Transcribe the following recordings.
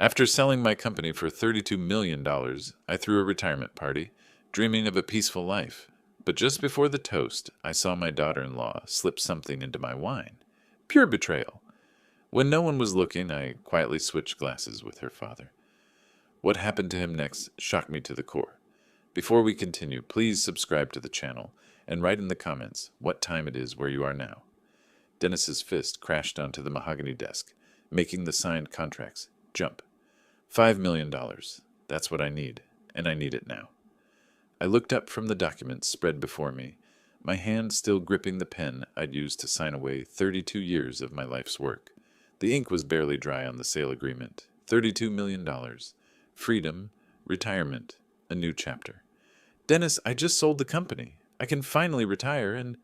After selling my company for $32 million, I threw a retirement party, dreaming of a peaceful life. But just before the toast, I saw my daughter-in-law slip something into my wine. Pure betrayal. When no one was looking, I quietly switched glasses with her father. What happened to him next shocked me to the core. Before we continue, please subscribe to the channel and write in the comments what time it is where you are now. Dennis's fist crashed onto the mahogany desk, making the signed contracts jump. $5 million. That's what I need, and I need it now. I looked up from the documents spread before me, my hand still gripping the pen I'd used to sign away 32 years of my life's work. The ink was barely dry on the sale agreement. $32 million. Freedom, retirement, a new chapter. Dennis, I just sold the company. I can finally retire and...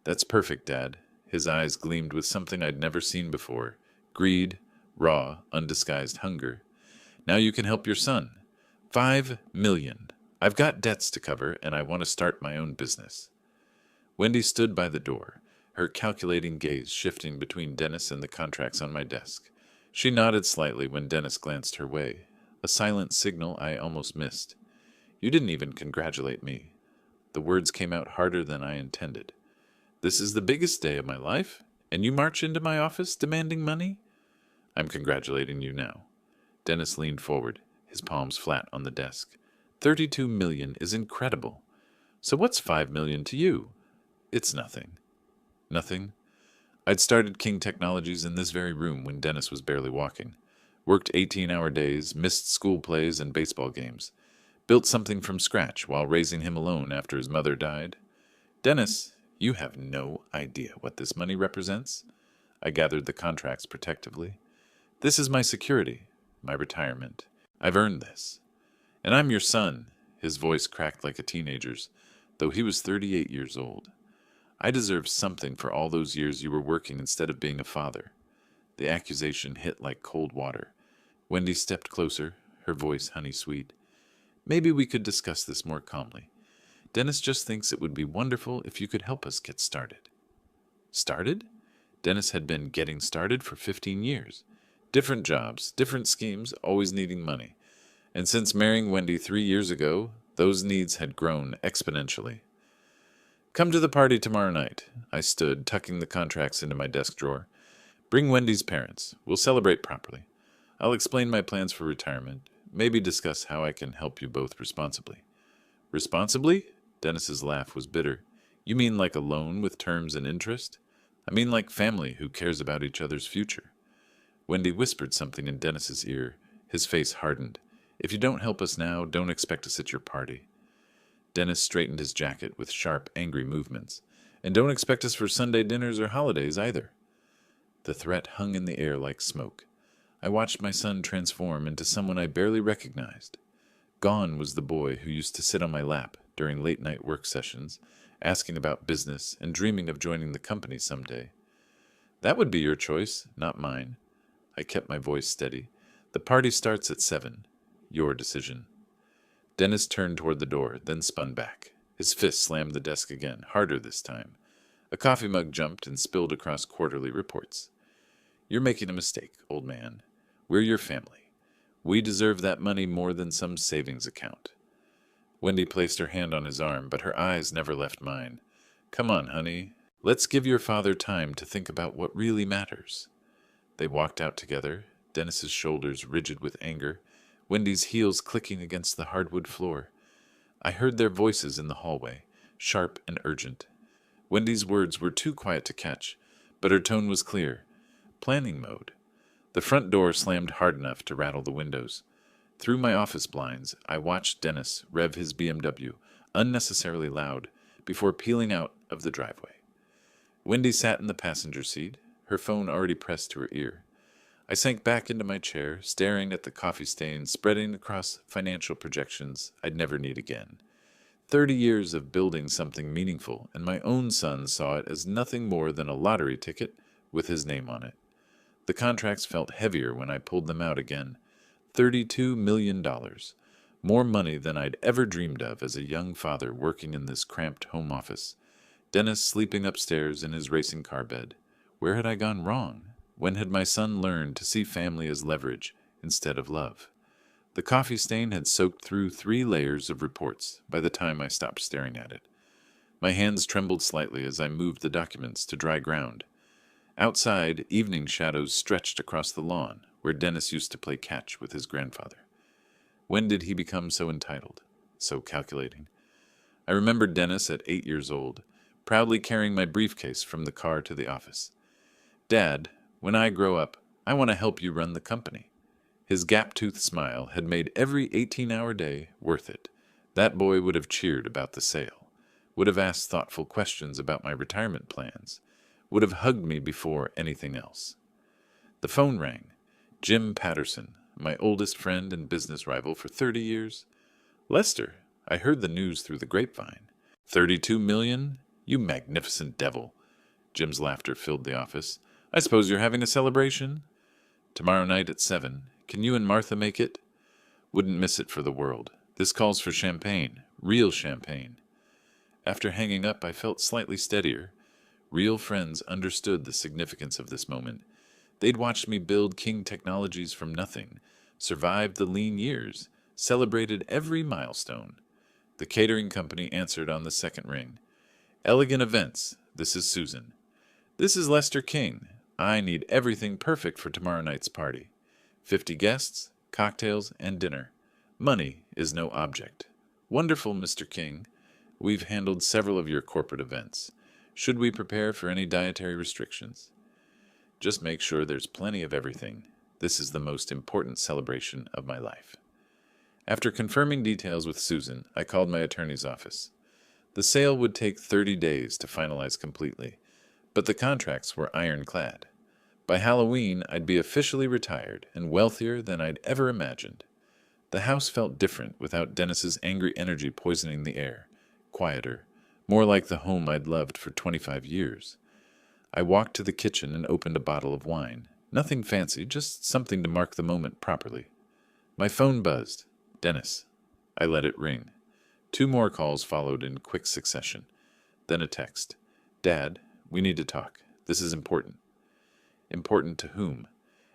That's perfect, Dad. His eyes gleamed with something I'd never seen before. Greed, raw, undisguised hunger. Now you can help your son. $5 million. I've got debts to cover, and I want to start my own business. Wendy stood by the door, her calculating gaze shifting between Dennis and the contracts on my desk. She nodded slightly when Dennis glanced her way, a silent signal I almost missed. You didn't even congratulate me. The words came out harder than I intended. This is the biggest day of my life, and you march into my office demanding money? I'm congratulating you now. Dennis leaned forward, his palms flat on the desk. $32 million is incredible. So what's $5 million to you? It's nothing. Nothing? I'd started King Technologies in this very room when Dennis was barely walking. Worked 18-hour days, missed school plays and baseball games. Built something from scratch while raising him alone after his mother died. Dennis, you have no idea what this money represents. I gathered the contracts protectively. This is my security, my retirement. I've earned this. And I'm your son. His voice cracked like a teenager's, though he was 38 years old. I deserve something for all those years you were working instead of being a father. The accusation hit like cold water. Wendy stepped closer, her voice honey-sweet. Maybe we could discuss this more calmly. Dennis just thinks it would be wonderful if you could help us get started. Started? Dennis had been getting started for 15 years. Different jobs, different schemes, always needing money. And since marrying Wendy 3 years ago, those needs had grown exponentially. Come to the party tomorrow night. I stood, tucking the contracts into my desk drawer. Bring Wendy's parents. We'll celebrate properly. I'll explain my plans for retirement, maybe discuss how I can help you both responsibly. Responsibly? Dennis's laugh was bitter. You mean like a loan with terms and interest? I mean like family who cares about each other's future. Wendy whispered something in Dennis's ear. His face hardened. If you don't help us now, don't expect us at your party. Dennis straightened his jacket with sharp, angry movements. And don't expect us for Sunday dinners or holidays either. The threat hung in the air like smoke. I watched my son transform into someone I barely recognized. Gone was the boy who used to sit on my lap during late-night work sessions, asking about business and dreaming of joining the company someday. That would be your choice, not mine. I kept my voice steady. The party starts at 7. Your decision. Dennis turned toward the door, then spun back. His fist slammed the desk again, harder this time. A coffee mug jumped and spilled across quarterly reports. You're making a mistake, old man. We're your family. We deserve that money more than some savings account. Wendy placed her hand on his arm, but her eyes never left mine. Come on, honey. Let's give your father time to think about what really matters. They walked out together, Dennis's shoulders rigid with anger, Wendy's heels clicking against the hardwood floor. I heard their voices in the hallway, sharp and urgent. Wendy's words were too quiet to catch, but her tone was clear. Planning mode. The front door slammed hard enough to rattle the windows. Through my office blinds, I watched Dennis rev his BMW, unnecessarily loud, before peeling out of the driveway. Wendy sat in the passenger seat, her phone already pressed to her ear. I sank back into my chair, staring at the coffee stains spreading across financial projections I'd never need again. 30 years of building something meaningful, and my own son saw it as nothing more than a lottery ticket with his name on it. The contracts felt heavier when I pulled them out again. $32 million. More money than I'd ever dreamed of as a young father working in this cramped home office. Dennis sleeping upstairs in his racing car bed. Where had I gone wrong? When had my son learned to see family as leverage instead of love. The coffee stain had soaked through 3 layers of reports by the time I stopped staring at it. My hands trembled slightly as I moved the documents to dry ground. Outside, evening shadows stretched across the lawn, where Dennis used to play catch with his grandfather. When did he become so entitled, so calculating? I remembered Dennis at 8 years old, proudly carrying my briefcase from the car to the office. "Dad, when I grow up, I want to help you run the company." His gap-toothed smile had made every 18-hour day worth it. That boy would have cheered about the sale, would have asked thoughtful questions about my retirement plans, would have hugged me before anything else. The phone rang. Jim Patterson, my oldest friend and business rival for 30 years. "Lester, I heard the news through the grapevine." "32 million? You magnificent devil." Jim's laughter filled the office. "I suppose you're having a celebration?" "Tomorrow night at 7. Can you and Martha make it?" "Wouldn't miss it for the world. This calls for champagne. Real champagne." After hanging up, I felt slightly steadier. Real friends understood the significance of this moment. They'd watched me build King Technologies from nothing, survived the lean years, celebrated every milestone. The catering company answered on the second ring. "Elegant Events, this is Susan." "This is Lester King. I need everything perfect for tomorrow night's party. 50 guests, cocktails, and dinner. Money is no object." "Wonderful, Mr. King. We've handled several of your corporate events. Should we prepare for any dietary restrictions?" "Just make sure there's plenty of everything. This is the most important celebration of my life." After confirming details with Susan, I called my attorney's office. The sale would take 30 days to finalize completely, but the contracts were ironclad. By Halloween, I'd be officially retired and wealthier than I'd ever imagined. The house felt different without Dennis's angry energy poisoning the air. Quieter, more like the home I'd loved for 25 years. I walked to the kitchen and opened a bottle of wine. Nothing fancy, just something to mark the moment properly. My phone buzzed. "Dennis." I let it ring. 2 more calls followed in quick succession. Then a text. "Dad, we need to talk. This is important." Important to whom?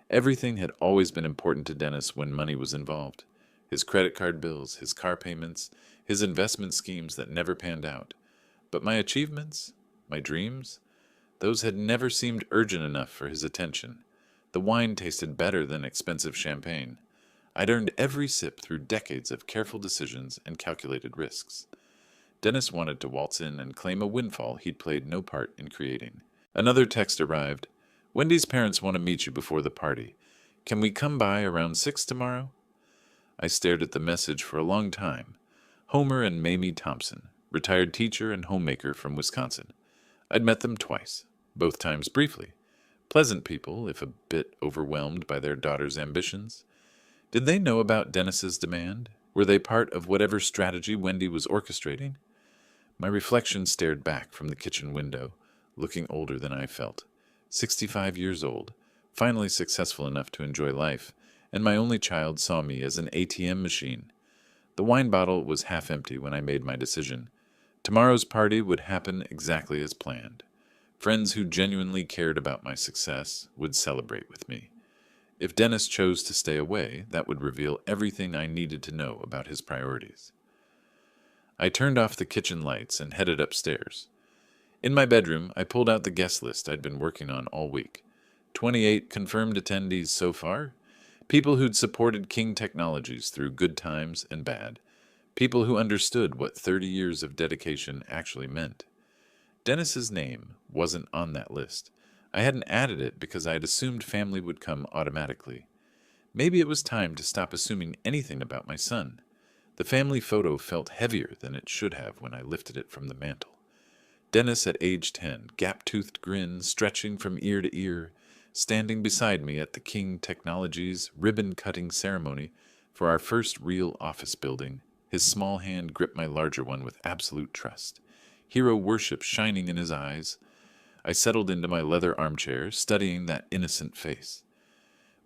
Everything had always been important to Dennis when money was involved. His credit card bills, his car payments, his investment schemes that never panned out. But my achievements, my dreams, those had never seemed urgent enough for his attention. The wine tasted better than expensive champagne. I'd earned every sip through decades of careful decisions and calculated risks. Dennis wanted to waltz in and claim a windfall he'd played no part in creating. Another text arrived. "Wendy's parents want to meet you before the party. Can we come by around 6 tomorrow?" I stared at the message for a long time. Homer and Mamie Thompson, retired teacher and homemaker from Wisconsin. I'd met them twice, both times briefly. Pleasant people, if a bit overwhelmed by their daughter's ambitions. Did they know about Dennis's demand? Were they part of whatever strategy Wendy was orchestrating? My reflection stared back from the kitchen window, looking older than I felt. 65 years old, finally successful enough to enjoy life, and my only child saw me as an ATM machine. The wine bottle was half empty when I made my decision. Tomorrow's party would happen exactly as planned. Friends who genuinely cared about my success would celebrate with me. If Dennis chose to stay away, that would reveal everything I needed to know about his priorities. I turned off the kitchen lights and headed upstairs. In my bedroom, I pulled out the guest list I'd been working on all week. 28 confirmed attendees so far. People who'd supported King Technologies through good times and bad. People who understood what 30 years of dedication actually meant. Dennis's name wasn't on that list. I hadn't added it because I had assumed family would come automatically. Maybe it was time to stop assuming anything about my son. The family photo felt heavier than it should have when I lifted it from the mantel. Dennis at age 10, gap-toothed grin stretching from ear to ear, standing beside me at the King Technologies ribbon-cutting ceremony for our first real office building. His small hand gripped my larger one with absolute trust. Hero worship shining in his eyes. I settled into my leather armchair, studying that innocent face.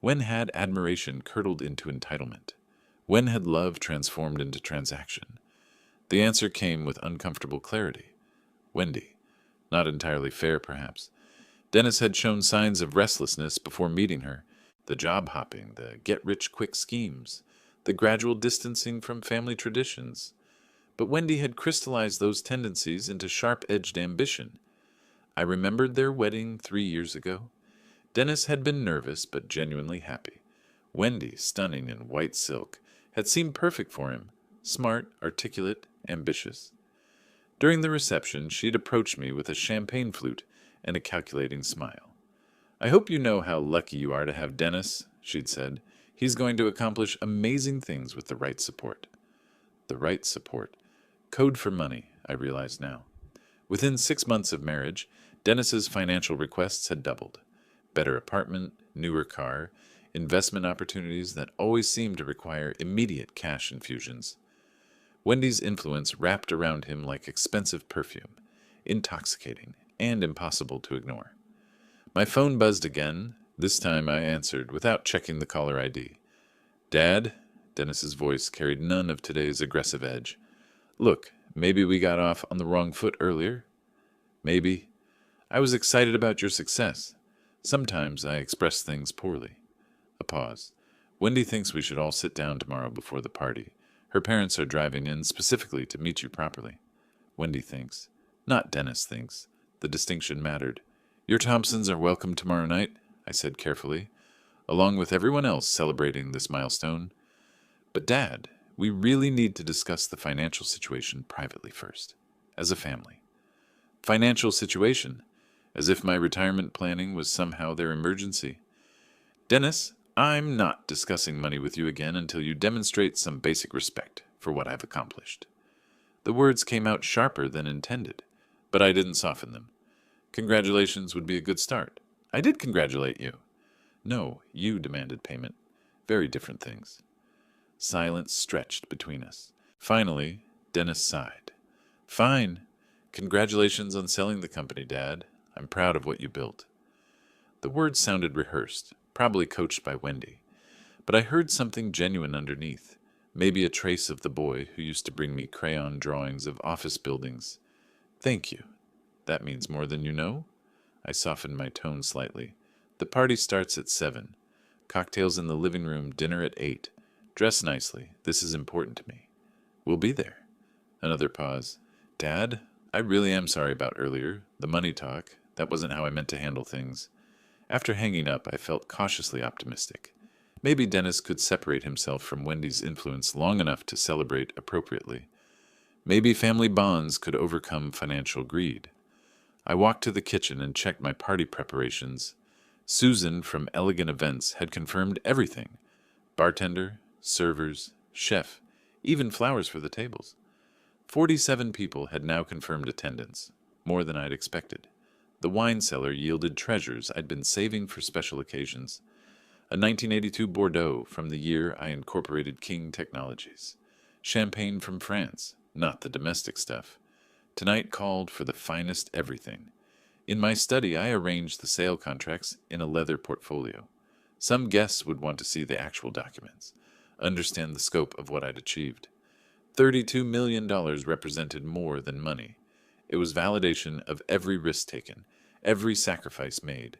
When had admiration curdled into entitlement? When had love transformed into transaction? The answer came with uncomfortable clarity. Wendy. Not entirely fair, perhaps. Dennis had shown signs of restlessness before meeting her. The job hopping, the get-rich-quick schemes, the gradual distancing from family traditions. But Wendy had crystallized those tendencies into sharp-edged ambition. I remembered their wedding 3 years ago. Dennis had been nervous but genuinely happy. Wendy, stunning in white silk, had seemed perfect for him, smart, articulate, ambitious. During the reception, she'd approached me with a champagne flute and a calculating smile. "I hope you know how lucky you are to have Dennis," she'd said. "He's going to accomplish amazing things with the right support." The right support. Code for money, I realize now. Within 6 months of marriage, Dennis's financial requests had doubled. Better apartment, newer car, investment opportunities that always seemed to require immediate cash infusions. Wendy's influence wrapped around him like expensive perfume, intoxicating and impossible to ignore. My phone buzzed again. This time I answered without checking the caller ID. "Dad?" Dennis's voice carried none of today's aggressive edge. "Look, maybe we got off on the wrong foot earlier. Maybe. I was excited about your success. Sometimes I express things poorly." A pause. "Wendy thinks we should all sit down tomorrow before the party. Her parents are driving in specifically to meet you properly." Wendy thinks. Not Dennis thinks. The distinction mattered. "Your Thompsons are welcome tomorrow night," I said carefully, "along with everyone else celebrating this milestone. But Dad, we really need to discuss the financial situation privately first, as a family." Financial situation? As if my retirement planning was somehow their emergency. "Dennis, I'm not discussing money with you again until you demonstrate some basic respect for what I've accomplished." The words came out sharper than intended, but I didn't soften them. Congratulations would be a good start. I did congratulate you. No, you demanded payment. Very different things. Silence stretched between us. Finally, Dennis sighed. "Fine. Congratulations on selling the company, Dad. I'm proud of what you built." The words sounded rehearsed, probably coached by Wendy. But I heard something genuine underneath, maybe a trace of the boy who used to bring me crayon drawings of office buildings. "Thank you. That means more than you know?" I softened my tone slightly. "The party starts at 7. Cocktails in the living room, dinner at 8. Dress nicely. This is important to me." "We'll be there." Another pause. "Dad, I really am sorry about earlier. The money talk. That wasn't how I meant to handle things." After hanging up, I felt cautiously optimistic. Maybe Dennis could separate himself from Wendy's influence long enough to celebrate appropriately. Maybe family bonds could overcome financial greed. I walked to the kitchen and checked my party preparations. Susan from Elegant Events had confirmed everything. Bartender, servers, chef, even flowers for the tables. 47 people had now confirmed attendance, more than I'd expected. The wine cellar yielded treasures I'd been saving for special occasions. A 1982 Bordeaux from the year I incorporated King Technologies. Champagne from France, not the domestic stuff. Tonight called for the finest everything. In my study, I arranged the sale contracts in a leather portfolio. Some guests would want to see the actual documents, understand the scope of what I'd achieved. $32 million represented more than money. It was validation of every risk taken, every sacrifice made.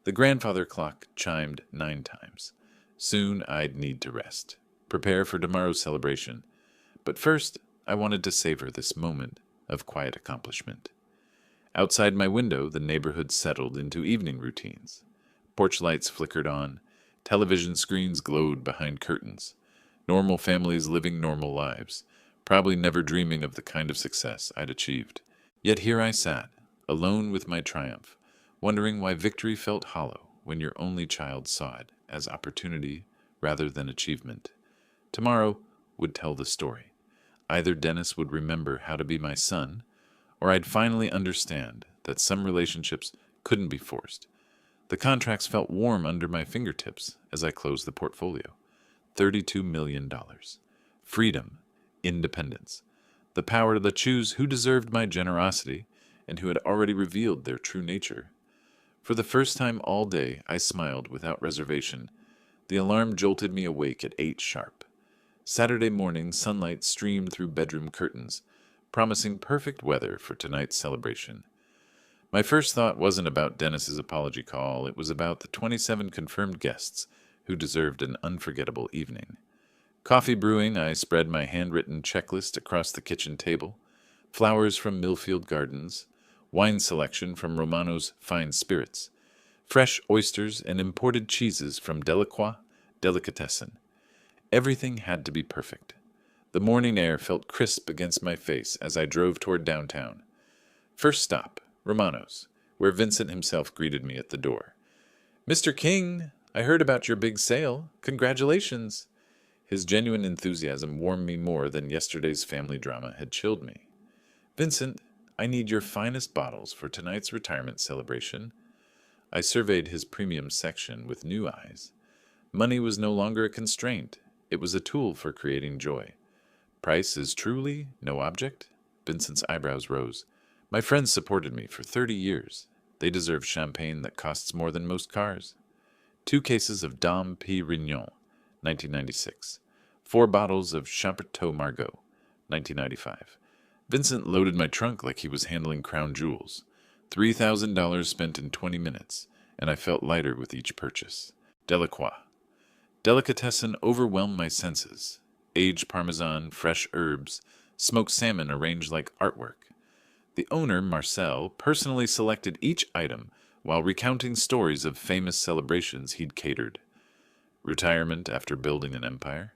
The grandfather clock chimed 9 times. Soon I'd need to rest, prepare for tomorrow's celebration. But first, I wanted to savor this moment of quiet accomplishment. Outside my window, the neighborhood settled into evening routines. Porch lights flickered on. Television screens glowed behind curtains. Normal families living normal lives, probably never dreaming of the kind of success I'd achieved. Yet here I sat, alone with my triumph, wondering why victory felt hollow when your only child saw it as opportunity rather than achievement. Tomorrow would tell the story. Either Dennis would remember how to be my son, or I'd finally understand that some relationships couldn't be forced. The contracts felt warm under my fingertips as I closed the portfolio. $32 million. Freedom. Independence. The power to choose who deserved my generosity and who had already revealed their true nature. For the first time all day, I smiled without reservation. The alarm jolted me awake at 8 sharp. Saturday morning, sunlight streamed through bedroom curtains, promising perfect weather for tonight's celebration. My first thought wasn't about Dennis's apology call. It was about the 27 confirmed guests who deserved an unforgettable evening. Coffee brewing, I spread my handwritten checklist across the kitchen table. Flowers from Millfield Gardens, wine selection from Romano's Fine Spirits, fresh oysters and imported cheeses from Delacroix Delicatessen. Everything had to be perfect. The morning air felt crisp against my face as I drove toward downtown. First stop, Romano's, where Vincent himself greeted me at the door. "Mr. King, I heard about your big sale. Congratulations." His genuine enthusiasm warmed me more than yesterday's family drama had chilled me. "Vincent, I need your finest bottles for tonight's retirement celebration." I surveyed his premium section with new eyes. Money was no longer a constraint. It was a tool for creating joy. "Price is truly no object?" Vincent's eyebrows rose. "My friends supported me for 30 years. They deserve champagne that costs more than most cars." 2 cases of Dom Pérignon, 1996. 4 bottles of Chambertin Margaux, 1995. Vincent loaded my trunk like he was handling crown jewels. $3,000 spent in 20 minutes, and I felt lighter with each purchase. Delacroix. Delicatessen overwhelmed my senses. Aged parmesan, fresh herbs, smoked salmon arranged like artwork. The owner, Marcel, personally selected each item while recounting stories of famous celebrations he'd catered. Retirement after building an empire?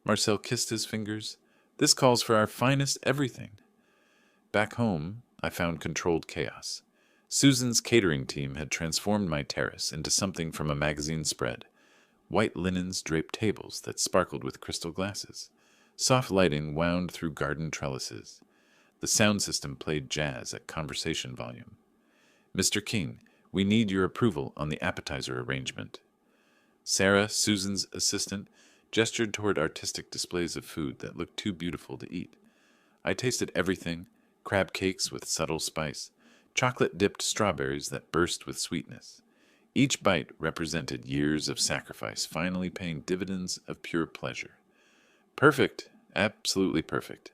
Marcel kissed his fingers. "This calls for our finest everything." Back home, I found controlled chaos. Susan's catering team had transformed my terrace into something from a magazine spread. White linens draped tables that sparkled with crystal glasses. Soft lighting wound through garden trellises. The sound system played jazz at conversation volume. "Mr. King, we need your approval on the appetizer arrangement." Sarah, Susan's assistant, gestured toward artistic displays of food that looked too beautiful to eat. I tasted everything: crab cakes with subtle spice, chocolate-dipped strawberries that burst with sweetness. Each bite represented years of sacrifice finally paying dividends of pure pleasure. Perfect, absolutely perfect.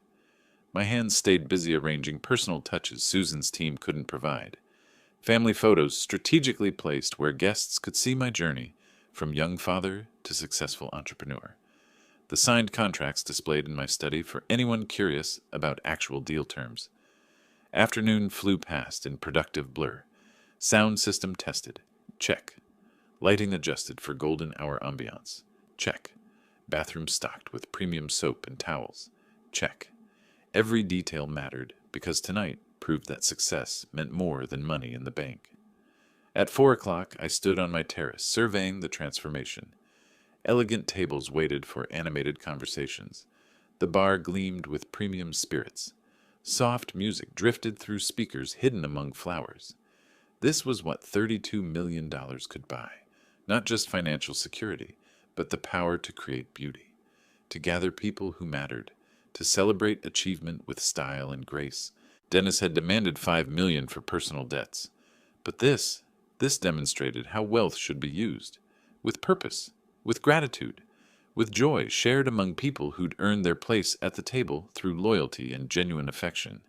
My hands stayed busy arranging personal touches Susan's team couldn't provide. Family photos strategically placed where guests could see my journey from young father to successful entrepreneur. The signed contracts displayed in my study for anyone curious about actual deal terms. Afternoon flew past in productive blur. Sound system tested. Check. Lighting adjusted for golden hour ambiance. Check. Bathroom stocked with premium soap and towels. Check. Every detail mattered because tonight proved that success meant more than money in the bank. At 4 o'clock, I stood on my terrace, surveying the transformation. Elegant tables waited for animated conversations. The bar gleamed with premium spirits. Soft music drifted through speakers hidden among flowers. This was what $32 million could buy. Not just financial security, but the power to create beauty, to gather people who mattered, to celebrate achievement with style and grace. Dennis had demanded $5 million for personal debts. But this demonstrated how wealth should be used, with purpose, with gratitude, with joy shared among people who'd earned their place at the table through loyalty and genuine affection.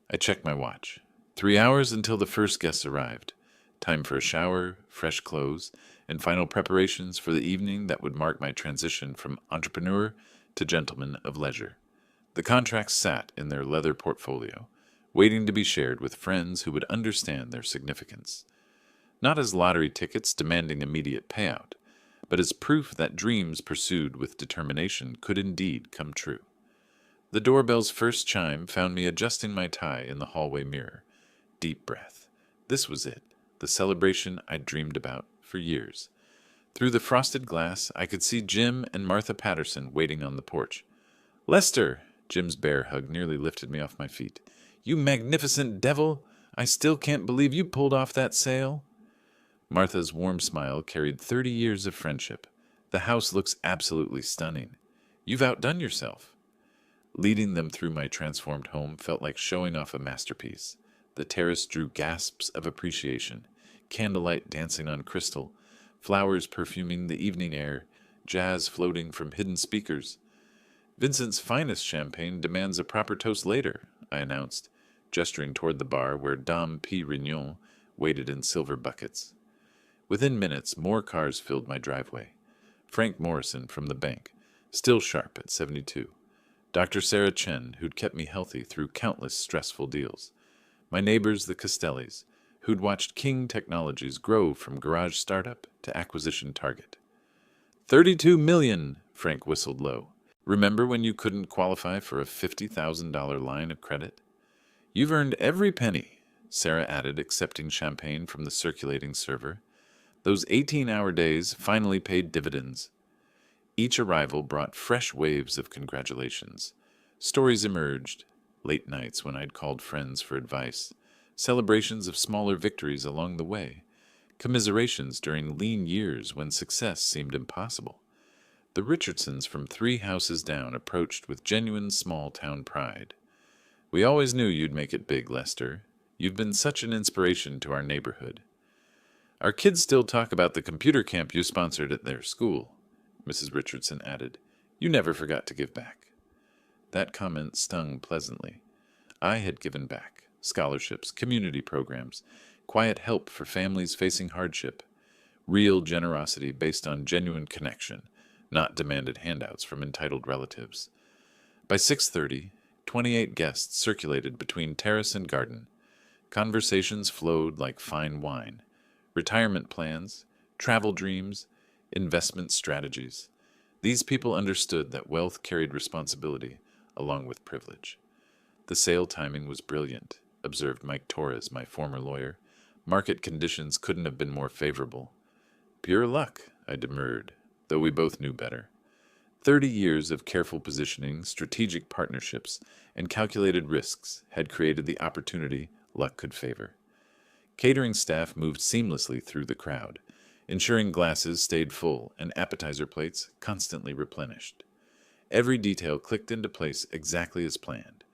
I checked my watch. 3 hours until the first guests arrived. Time for a shower, fresh clothes, and final preparations for the evening that would mark my transition from entrepreneur to gentleman of leisure. The contracts sat in their leather portfolio, waiting to be shared with friends who would understand their significance. Not as lottery tickets demanding immediate payout, but as proof that dreams pursued with determination could indeed come true. The doorbell's first chime found me adjusting my tie in the hallway mirror. Deep breath. This was it, the celebration I'd dreamed about for years. Through the frosted glass, I could see Jim and Martha Patterson waiting on the porch. "Lester!" Jim's bear hug nearly lifted me off my feet. "You magnificent devil! I still can't believe you pulled off that sale." Martha's warm smile carried 30 years of friendship. "The house looks absolutely stunning. You've outdone yourself." Leading them through my transformed home felt like showing off a masterpiece. The terrace drew gasps of appreciation, candlelight dancing on crystal, flowers perfuming the evening air, jazz floating from hidden speakers. "Vincent's finest champagne demands a proper toast later," I announced, gesturing toward the bar where Dom Pérignon waited in silver buckets. Within minutes, more cars filled my driveway. Frank Morrison from the bank, still sharp at 72. Dr. Sarah Chen, who'd kept me healthy through countless stressful deals. My neighbors, the Costellis, who'd watched King Technologies grow from garage startup to acquisition target. 32 million, Frank whistled low. Remember when you couldn't qualify for a $50,000 line of credit? You've earned every penny, Sarah added, accepting champagne from the circulating server. Those 18-hour days finally paid dividends. Each arrival brought fresh waves of congratulations. Stories emerged, late nights when I'd called friends for advice, celebrations of smaller victories along the way, commiserations during lean years when success seemed impossible. The Richardsons from 3 houses down approached with genuine small-town pride. We always knew you'd make it big, Lester. You've been such an inspiration to our neighborhood. Our kids still talk about the computer camp you sponsored at their school, Mrs. Richardson added. You never forgot to give back. That comment stung pleasantly. I had given back. Scholarships, community programs, quiet help for families facing hardship, real generosity based on genuine connection, not demanded handouts from entitled relatives. By 6:30, 28 guests circulated between terrace and garden. Conversations flowed like fine wine. Retirement plans, travel dreams, investment strategies. These people understood that wealth carried responsibility along with privilege. The sale timing was brilliant, observed Mike Torres, my former lawyer. Market conditions couldn't have been more favorable. Pure luck, I demurred, though we both knew better. 30 years of careful positioning, strategic partnerships, and calculated risks had created the opportunity luck could favor. Catering staff moved seamlessly through the crowd, ensuring glasses stayed full and appetizer plates constantly replenished. Every detail clicked into place exactly as planned.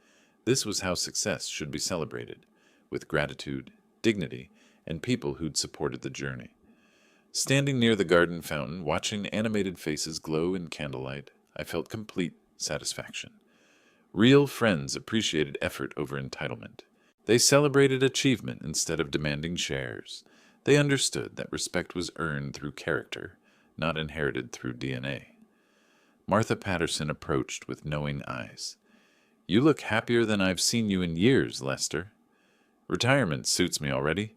This was how success should be celebrated, with gratitude, dignity, and people who'd supported the journey. Standing near the garden fountain, watching animated faces glow in candlelight, I felt complete satisfaction. Real friends appreciated effort over entitlement. They celebrated achievement instead of demanding shares. They understood that respect was earned through character, not inherited through DNA. Martha Patterson approached with knowing eyes. You look happier than I've seen you in years, Lester. Retirement suits me already.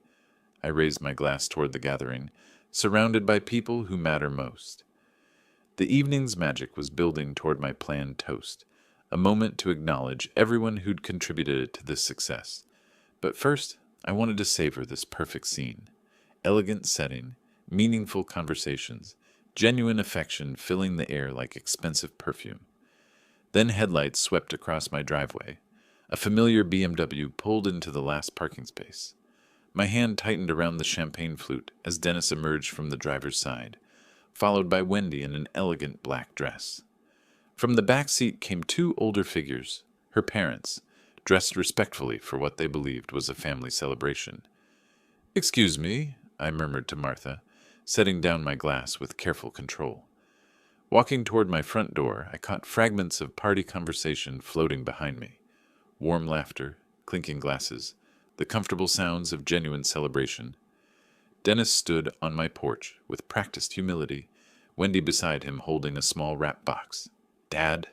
I raised my glass toward the gathering, surrounded by people who matter most. The evening's magic was building toward my planned toast, a moment to acknowledge everyone who'd contributed to this success. But first, I wanted to savor this perfect scene. Elegant setting, meaningful conversations, genuine affection filling the air like expensive perfume. Then headlights swept across my driveway. A familiar BMW pulled into the last parking space. My hand tightened around the champagne flute as Dennis emerged from the driver's side, followed by Wendy in an elegant black dress. From the back seat came 2 older figures, her parents, dressed respectfully for what they believed was a family celebration. Excuse me, I murmured to Martha, setting down my glass with careful control. Walking toward my front door, I caught fragments of party conversation floating behind me. Warm laughter, clinking glasses, the comfortable sounds of genuine celebration. Dennis stood on my porch with practiced humility, Wendy beside him holding a small wrap box. Dad?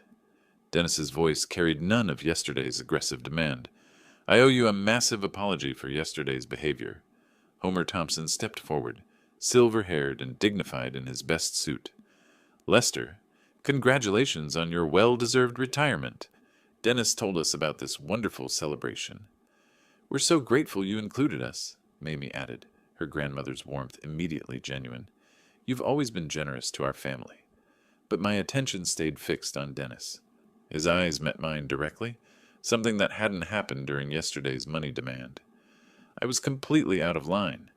Dennis's voice carried none of yesterday's aggressive demand. I owe you a massive apology for yesterday's behavior. Homer Thompson stepped forward, silver-haired and dignified in his best suit. Lester, congratulations on your well-deserved retirement. Dennis told us about this wonderful celebration. We're so grateful you included us, Mamie added, her grandmother's warmth immediately genuine. You've always been generous to our family. But my attention stayed fixed on Dennis. His eyes met mine directly, something that hadn't happened during yesterday's money demand. I was completely out of line.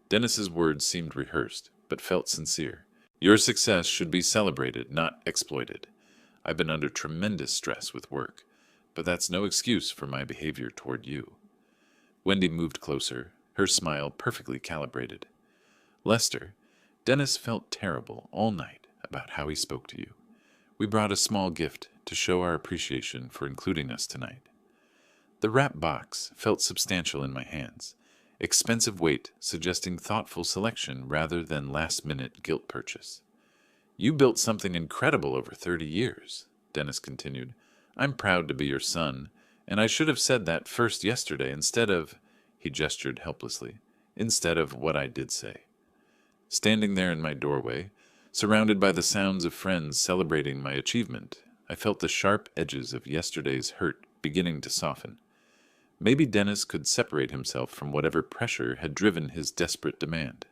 Dennis's words seemed rehearsed, but felt sincere. Your success should be celebrated, not exploited. I've been under tremendous stress with work, but that's no excuse for my behavior toward you. Wendy moved closer, her smile perfectly calibrated. Lester, Dennis felt terrible all night about how he spoke to you. We brought a small gift to show our appreciation for including us tonight. The wrap box felt substantial in my hands, expensive weight suggesting thoughtful selection rather than last-minute guilt purchase. You built something incredible over 30 years, Dennis continued. I'm proud to be your son, and I should have said that first yesterday instead of, he gestured helplessly, instead of what I did say. Standing there in my doorway, surrounded by the sounds of friends celebrating my achievement, I felt the sharp edges of yesterday's hurt beginning to soften. Maybe Dennis could separate himself from whatever pressure had driven his desperate demand.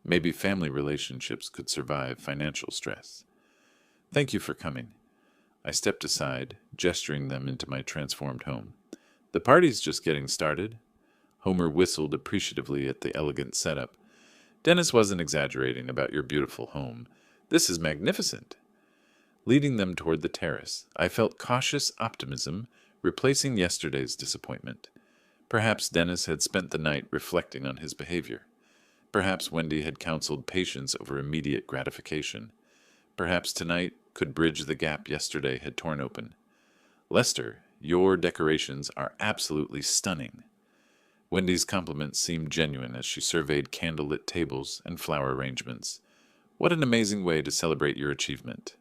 Maybe family relationships could survive financial stress. Thank you for coming. I stepped aside, gesturing them into my transformed home. The party's just getting started. Homer whistled appreciatively at the elegant setup. Dennis wasn't exaggerating about your beautiful home. This is magnificent. Leading them toward the terrace, I felt cautious optimism replacing yesterday's disappointment. Perhaps Dennis had spent the night reflecting on his behavior. Perhaps Wendy had counseled patience over immediate gratification. Perhaps tonight could bridge the gap yesterday had torn open. Lester, your decorations are absolutely stunning. Wendy's compliments seemed genuine as she surveyed candlelit tables and flower arrangements. What an amazing way to celebrate your achievement.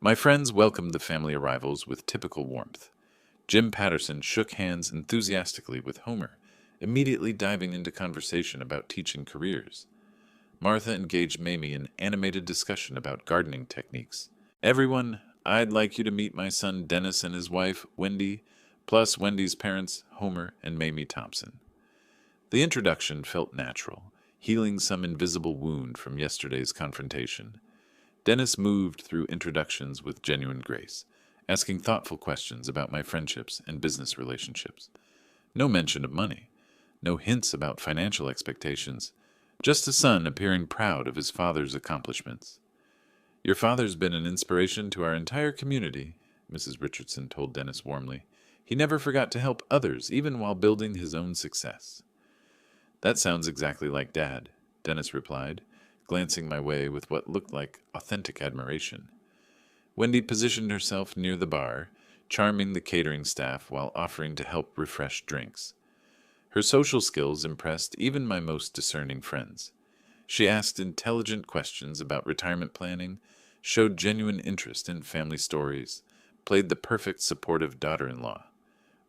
My friends welcomed the family arrivals with typical warmth. Jim Patterson shook hands enthusiastically with Homer, immediately diving into conversation about teaching careers. Martha engaged Mamie in animated discussion about gardening techniques. Everyone, I'd like you to meet my son Dennis and his wife, Wendy, plus Wendy's parents, Homer and Mamie Thompson. The introduction felt natural, healing some invisible wound from yesterday's confrontation. Dennis moved through introductions with genuine grace, asking thoughtful questions about my friendships and business relationships. No mention of money, no hints about financial expectations, just a son appearing proud of his father's accomplishments. Your father's been an inspiration to our entire community, Mrs. Richardson told Dennis warmly. He never forgot to help others, even while building his own success. That sounds exactly like Dad, Dennis replied, glancing my way with what looked like authentic admiration. Wendy positioned herself near the bar, charming the catering staff while offering to help refresh drinks. Her social skills impressed even my most discerning friends. She asked intelligent questions about retirement planning, showed genuine interest in family stories, played the perfect supportive daughter-in-law.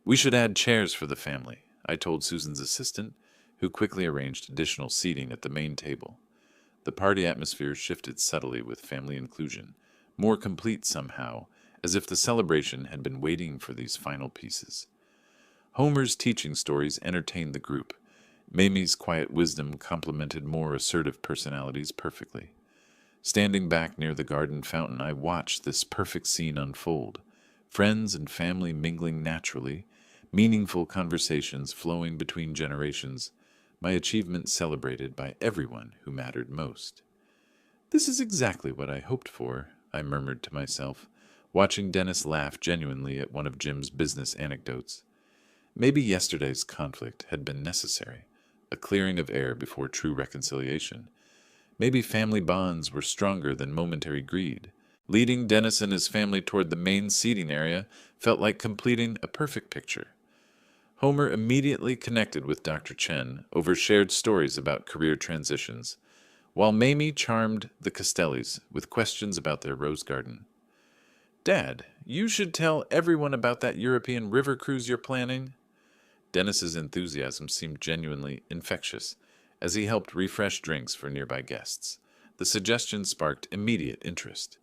We should add chairs for the family, I told Susan's assistant, who quickly arranged additional seating at the main table. The party atmosphere shifted subtly with family inclusion, more complete somehow, as if the celebration had been waiting for these final pieces. Homer's teaching stories entertained the group. Mamie's quiet wisdom complemented more assertive personalities perfectly. Standing back near the garden fountain, I watched this perfect scene unfold. Friends and family mingling naturally, meaningful conversations flowing between generations, my achievement celebrated by everyone who mattered most. This is exactly what I hoped for, I murmured to myself, watching Dennis laugh genuinely at one of Jim's business anecdotes. Maybe yesterday's conflict had been necessary, a clearing of air before true reconciliation. Maybe family bonds were stronger than momentary greed. Leading Dennis and his family toward the main seating area felt like completing a perfect picture. Homer immediately connected with Dr. Chen over shared stories about career transitions, while Mamie charmed the Castellis with questions about their rose garden. Dad, you should tell everyone about that European river cruise you're planning. Dennis's enthusiasm seemed genuinely infectious as he helped refresh drinks for nearby guests. The suggestion sparked immediate interest.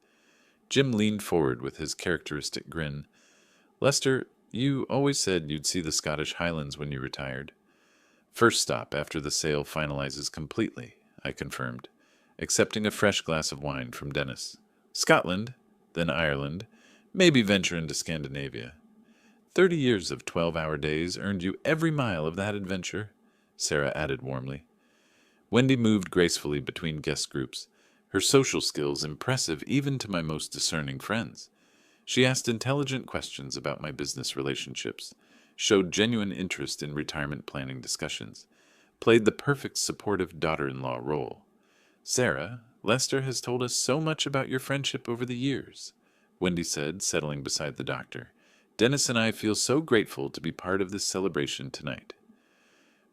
Jim leaned forward with his characteristic grin. Lester, you always said you'd see the Scottish Highlands when you retired. First stop after the sale finalizes completely, I confirmed, accepting a fresh glass of wine from Dennis. Scotland, then Ireland, maybe venture into Scandinavia. 30 years of 12-hour days earned you every mile of that adventure, Sarah added warmly. Wendy moved gracefully between guest groups, her social skills impressive even to my most discerning friends. She asked intelligent questions about my business relationships, showed genuine interest in retirement planning discussions, played the perfect supportive daughter-in-law role. Sarah, Lester has told us so much about your friendship over the years, Wendy said, settling beside the doctor. Dennis and I feel so grateful to be part of this celebration tonight.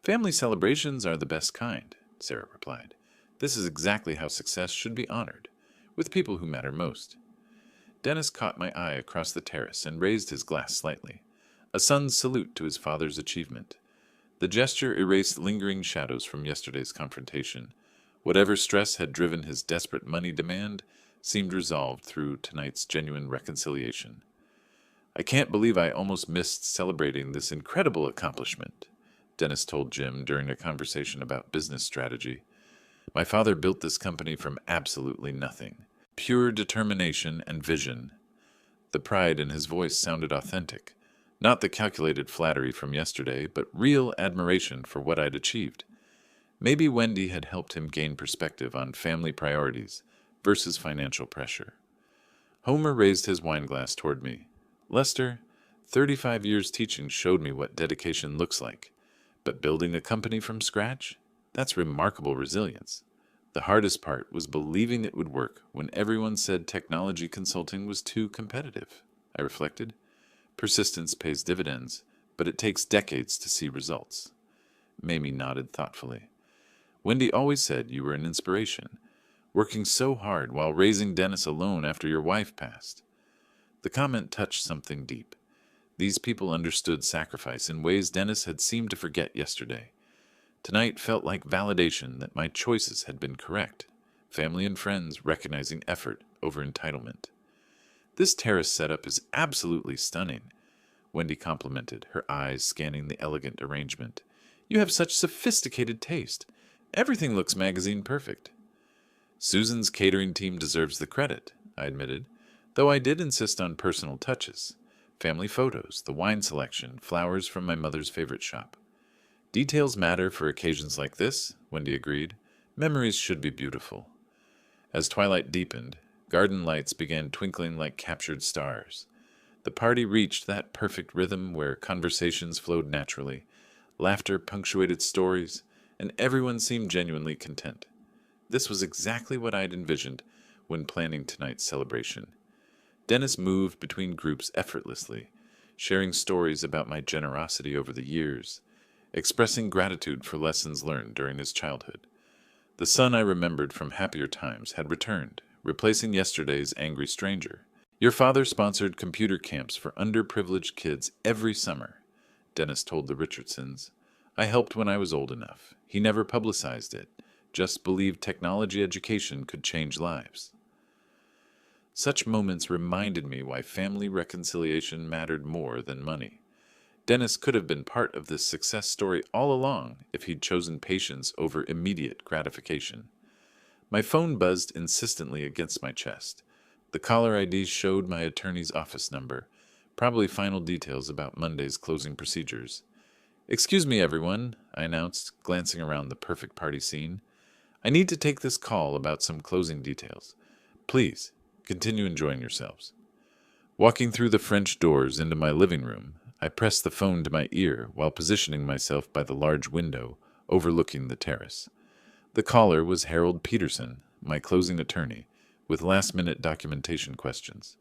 Family celebrations are the best kind, Sarah replied. This is exactly how success should be honored, with people who matter most. Dennis caught my eye across the terrace and raised his glass slightly, a son's salute to his father's achievement. The gesture erased lingering shadows from yesterday's confrontation. Whatever stress had driven his desperate money demand seemed resolved through tonight's genuine reconciliation. I can't believe I almost missed celebrating this incredible accomplishment, Dennis told Jim during a conversation about business strategy. My father built this company from absolutely nothing. Pure determination and vision. The pride in his voice sounded authentic. Not the calculated flattery from yesterday, but real admiration for what I'd achieved. Maybe Wendy had helped him gain perspective on family priorities versus financial pressure. Homer raised his wineglass toward me. Lester, 35 years teaching showed me what dedication looks like. But building a company from scratch? That's remarkable resilience. The hardest part was believing it would work when everyone said technology consulting was too competitive, I reflected. Persistence pays dividends, but it takes decades to see results. Mamie nodded thoughtfully. Wendy always said you were an inspiration, working so hard while raising Dennis alone after your wife passed. The comment touched something deep. These people understood sacrifice in ways Dennis had seemed to forget yesterday. Tonight felt like validation that my choices had been correct, family and friends recognizing effort over entitlement. This terrace setup is absolutely stunning, Wendy complimented, her eyes scanning the elegant arrangement. You have such sophisticated taste. Everything looks magazine perfect. Susan's catering team deserves the credit, I admitted, though I did insist on personal touches. Family photos, the wine selection, flowers from my mother's favorite shop. Details matter for occasions like this, Wendy agreed. Memories should be beautiful. As twilight deepened, garden lights began twinkling like captured stars. The party reached that perfect rhythm where conversations flowed naturally, laughter punctuated stories, and everyone seemed genuinely content. This was exactly what I'd envisioned when planning tonight's celebration. Dennis moved between groups effortlessly, sharing stories about my generosity over the years, expressing gratitude for lessons learned during his childhood. The son I remembered from happier times had returned, replacing yesterday's angry stranger. Your father sponsored computer camps for underprivileged kids every summer, Dennis told the Richardsons. I helped when I was old enough. He never publicized it, just believed technology education could change lives. Such moments reminded me why family reconciliation mattered more than money. Dennis could have been part of this success story all along if he'd chosen patience over immediate gratification. My phone buzzed insistently against my chest. The caller ID showed my attorney's office number, probably final details about Monday's closing procedures. Excuse me, everyone, I announced, glancing around the perfect party scene. I need to take this call about some closing details. Please, continue enjoying yourselves. Walking through the French doors into my living room, I pressed the phone to my ear while positioning myself by the large window overlooking the terrace. The caller was Harold Peterson, my closing attorney, with last-minute documentation questions.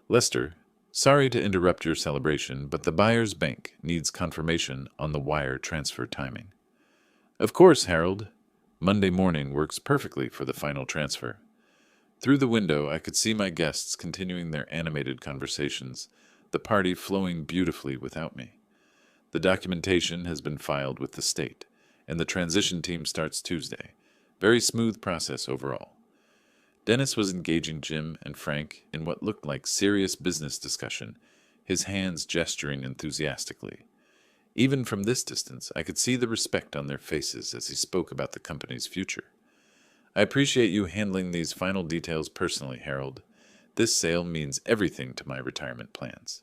Lester, sorry to interrupt your celebration, but the buyer's bank needs confirmation on the wire transfer timing. Of course, Harold. Monday morning works perfectly for the final transfer. Through the window, I could see my guests continuing their animated conversations, the party flowing beautifully without me. The documentation has been filed with the state, and the transition team starts Tuesday. Very smooth process overall. Dennis was engaging Jim and Frank in what looked like serious business discussion, his hands gesturing enthusiastically. Even from this distance, I could see the respect on their faces as he spoke about the company's future. I appreciate you handling these final details personally, Harold. This sale means everything to my retirement plans.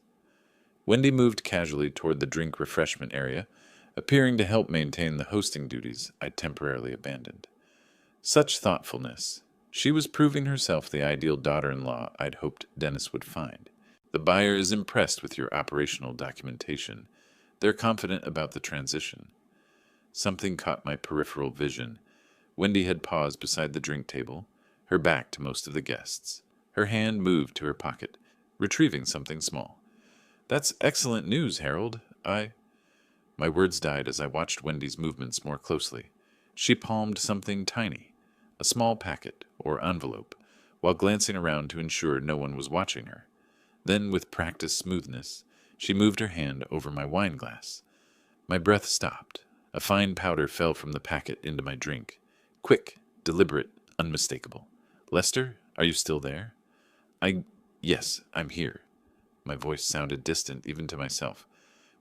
Wendy moved casually toward the drink refreshment area, appearing to help maintain the hosting duties I'd temporarily abandoned. Such thoughtfulness. She was proving herself the ideal daughter-in-law I'd hoped Dennis would find. The buyer is impressed with your operational documentation. They're confident about the transition. Something caught my peripheral vision. Wendy had paused beside the drink table, her back to most of the guests. Her hand moved to her pocket, retrieving something small. That's excellent news, Harold. My words died as I watched Wendy's movements more closely. She palmed something tiny, a small packet or envelope, while glancing around to ensure no one was watching her. Then, with practiced smoothness, she moved her hand over my wine glass. My breath stopped. A fine powder fell from the packet into my drink. Quick, deliberate, unmistakable. Lester, are you still there? Yes, I'm here. My voice sounded distant even to myself.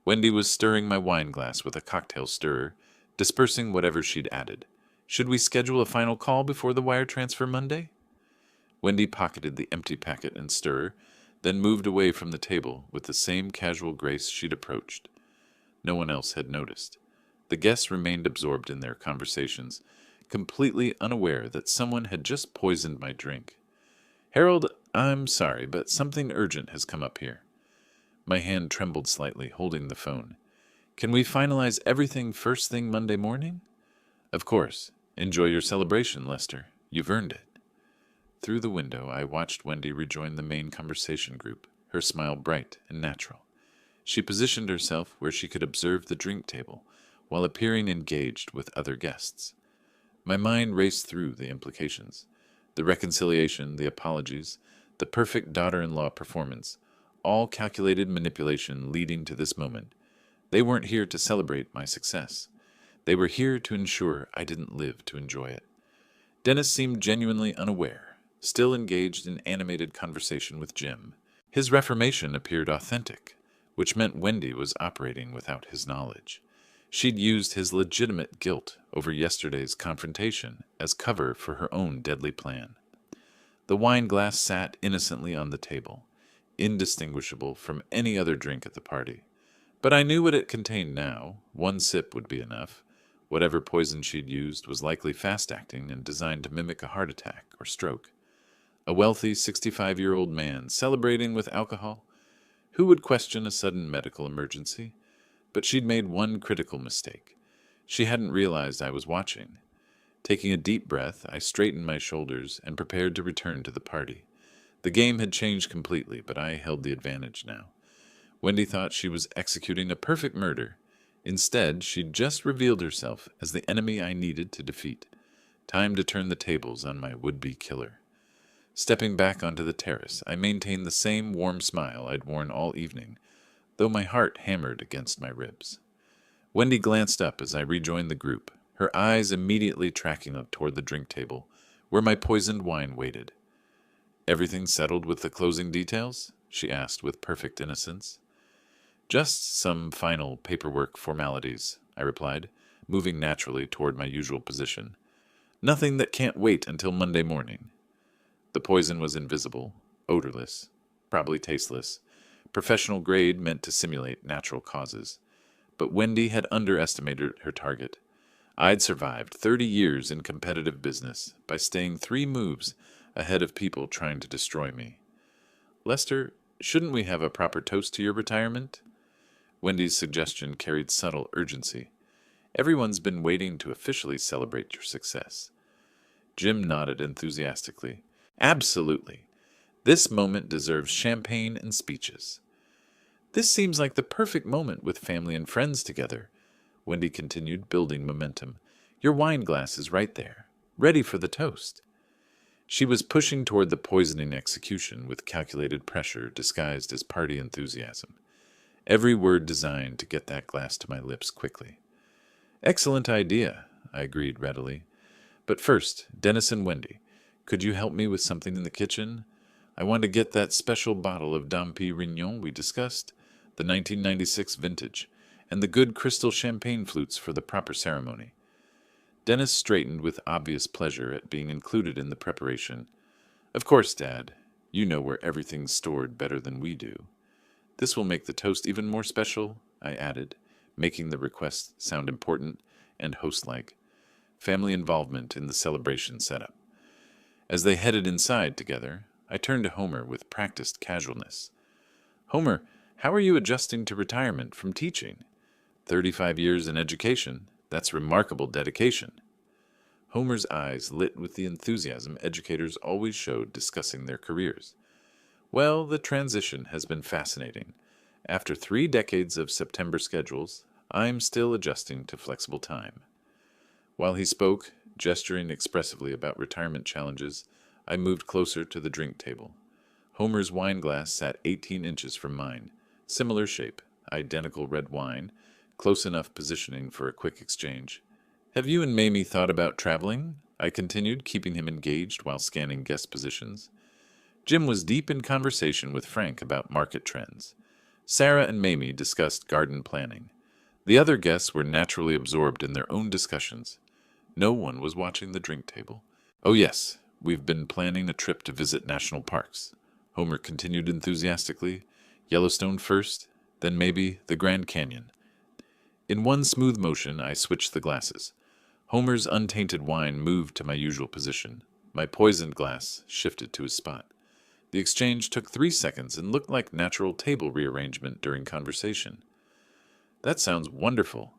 Wendy was stirring my wine glass with a cocktail stirrer, dispersing whatever she'd added. Should we schedule a final call before the wire transfer Monday? Wendy pocketed the empty packet and stirrer, then moved away from the table with the same casual grace she'd approached. No one else had noticed. The guests remained absorbed in their conversations, completely unaware that someone had just poisoned my drink. Harold, I'm sorry, but something urgent has come up here. My hand trembled slightly, holding the phone. Can we finalize everything first thing Monday morning? Of course. Enjoy your celebration, Lester. You've earned it. Through the window, I watched Wendy rejoin the main conversation group, her smile bright and natural. She positioned herself where she could observe the drink table, while appearing engaged with other guests. My mind raced through the implications. The reconciliation, the apologies, the perfect daughter-in-law performance, all calculated manipulation leading to this moment. They weren't here to celebrate my success. They were here to ensure I didn't live to enjoy it. Dennis seemed genuinely unaware, still engaged in animated conversation with Jim. His reformation appeared authentic, which meant Wendy was operating without his knowledge. She'd used his legitimate guilt over yesterday's confrontation as cover for her own deadly plan. The wine glass sat innocently on the table, indistinguishable from any other drink at the party. But I knew what it contained now. One sip would be enough. Whatever poison she'd used was likely fast-acting and designed to mimic a heart attack or stroke. A wealthy 65-year-old man celebrating with alcohol? Who would question a sudden medical emergency? But she'd made one critical mistake. She hadn't realized I was watching. Taking a deep breath, I straightened my shoulders and prepared to return to the party. The game had changed completely, but I held the advantage now. Wendy thought she was executing a perfect murder. Instead, she'd just revealed herself as the enemy I needed to defeat. Time to turn the tables on my would-be killer. Stepping back onto the terrace, I maintained the same warm smile I'd worn all evening, though my heart hammered against my ribs. Wendy glanced up as I rejoined the group, her eyes immediately tracking up toward the drink table, where my poisoned wine waited. "Everything settled with the closing details?" she asked with perfect innocence. "Just some final paperwork formalities," I replied, moving naturally toward my usual position. "Nothing that can't wait until Monday morning." The poison was invisible, odorless, probably tasteless, professional grade meant to simulate natural causes. But Wendy had underestimated her target. I'd survived 30 years in competitive business by staying 3 moves ahead of people trying to destroy me. "Lester, shouldn't we have a proper toast to your retirement?" Wendy's suggestion carried subtle urgency. "Everyone's been waiting to officially celebrate your success." Jim nodded enthusiastically. "Absolutely. This moment deserves champagne and speeches." "This seems like the perfect moment with family and friends together," Wendy continued, building momentum. "Your wine glass is right there, ready for the toast." She was pushing toward the poisoning execution with calculated pressure disguised as party enthusiasm. Every word designed to get that glass to my lips quickly. "Excellent idea," I agreed readily. "But first, Dennis and Wendy, could you help me with something in the kitchen? I want to get that special bottle of Dom Pérignon we discussed, the 1996 vintage, and the good crystal champagne flutes for the proper ceremony." Dennis straightened with obvious pleasure at being included in the preparation. "Of course, Dad. You know where everything's stored better than we do." "This will make the toast even more special," I added, making the request sound important and host-like. Family involvement in the celebration setup. As they headed inside together, I turned to Homer with practiced casualness. "Homer, how are you adjusting to retirement from teaching? 35 years in education, that's remarkable dedication." Homer's eyes lit with the enthusiasm educators always showed discussing their careers. "Well, the transition has been fascinating. After 3 decades of September schedules, I'm still adjusting to flexible time. While he spoke, gesturing expressively about retirement challenges, I moved closer to the drink table. Homer's wine glass sat 18 inches from mine. Similar shape, identical red wine, close enough positioning for a quick exchange. Have you and Mamie thought about traveling? I continued, keeping him engaged while scanning guest positions. Jim was deep in conversation with Frank about market trends. Sarah and Mamie discussed garden planning. The other guests were naturally absorbed in their own discussions. No one was watching the drink table. Oh yes, we've been planning a trip to visit national parks. Homer continued enthusiastically. Yellowstone first, then maybe the Grand Canyon. In one smooth motion, I switched the glasses. Homer's untainted wine moved to my usual position. My poisoned glass shifted to his spot. The exchange took 3 seconds and looked like natural table rearrangement during conversation. That sounds wonderful.